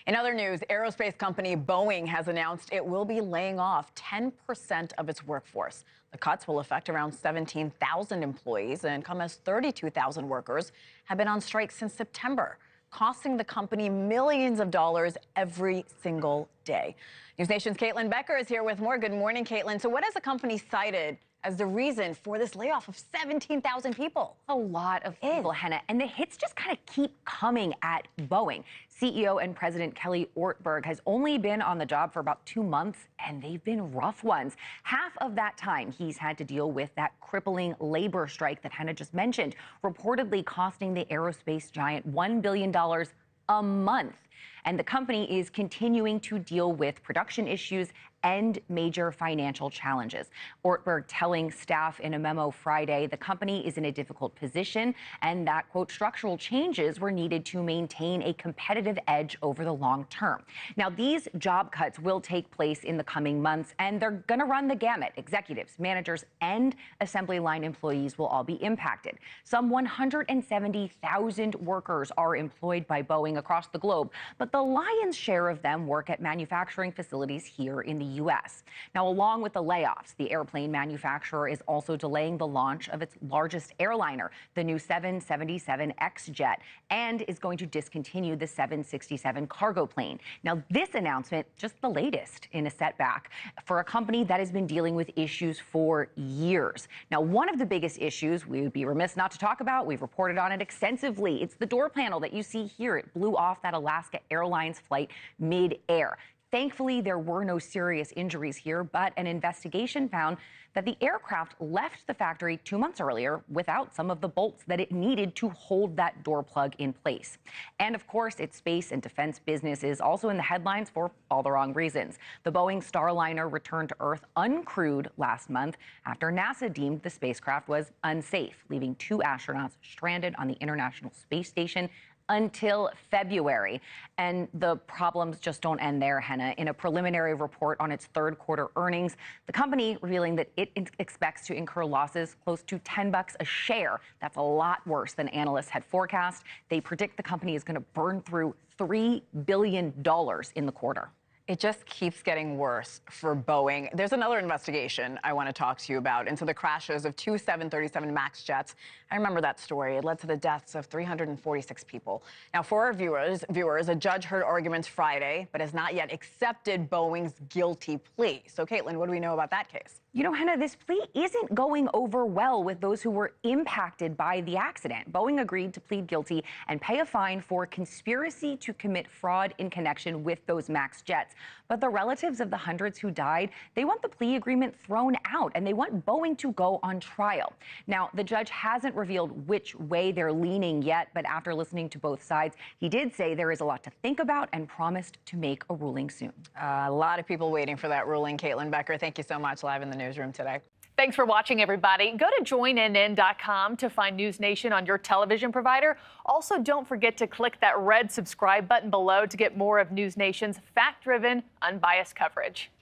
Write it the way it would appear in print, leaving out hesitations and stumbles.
In other news, aerospace company Boeing has announced it will be laying off 10% of its workforce. The cuts will affect around 17,000 employees and come as 32,000 workers have been on strike since September, costing the company millions of dollars every single day. News Nation's Caitlin Becker is here with more. Good morning, Caitlin. So what has the company cited as the reason for this layoff of 17,000 people? A lot of people, Henna, and the hits just kind of keep coming at Boeing. CEO and President Kelly Ortberg has only been on the job for about 2 months, and they've been rough ones. Half of that time, he's had to deal with that crippling labor strike that Henna just mentioned, reportedly costing the aerospace giant $1 billion a month. And the company is continuing to deal with production issues and major financial challenges. Ortberg telling staff in a memo Friday the company is in a difficult position and that, quote, structural changes were needed to maintain a competitive edge over the long term. Now, these job cuts will take place in the coming months, and they're going to run the gamut. Executives, managers, and assembly line employees will all be impacted. Some 170,000 workers are employed by Boeing across the globe, but the lion's share of them work at manufacturing facilities here in the U.S. Now, along with the layoffs, the airplane manufacturer is also delaying the launch of its largest airliner, the new 777X jet, and is going to discontinue the 767 cargo plane. Now, this announcement, just the latest in a setback for a company that has been dealing with issues for years. Now, one of the biggest issues we would be remiss not to talk about, we've reported on it extensively, it's the door panel that you see here. It blew off that Alaska Airlines flight mid-air. Thankfully, there were no serious injuries here, but an investigation found that the aircraft left the factory 2 months earlier without some of the bolts that it needed to hold that door plug in place. And of course, its space and defense business is also in the headlines for all the wrong reasons. The Boeing Starliner returned to Earth uncrewed last month after NASA deemed the spacecraft was unsafe, leaving 2 astronauts stranded on the International Space Station until February. And the problems just don't end there, Henna. In a preliminary report on its third quarter earnings, the company revealing that it expects to incur losses close to $10 a share. That's a lot worse than analysts had forecast. They predict the company is going to burn through $3 billion in the quarter. It just keeps getting worse for Boeing. There's another investigation I want to talk to you about into the crashes of 2 737 MAX jets. I remember that story. It led to the deaths of 346 people. Now, for our viewers, a judge heard arguments Friday, but has not yet accepted Boeing's guilty plea. So, Caitlin, what do we know about that case? You know, Henna, this plea isn't going over well with those who were impacted by the accident. Boeing agreed to plead guilty and pay a fine for conspiracy to commit fraud in connection with those MAX jets. But the relatives of the hundreds who died, they want the plea agreement thrown out, and they want Boeing to go on trial. Now, the judge hasn't revealed which way they're leaning yet, but after listening to both sides, he did say there is a lot to think about and promised to make a ruling soon. A lot of people waiting for that ruling. Caitlin Becker, thank you so much, live in the newsroom today. Thanks for watching, everybody. Go to joinnn.com to find News Nation on your television provider. Also, don't forget to click that red subscribe button below to get more of News Nation's fact-driven, unbiased coverage.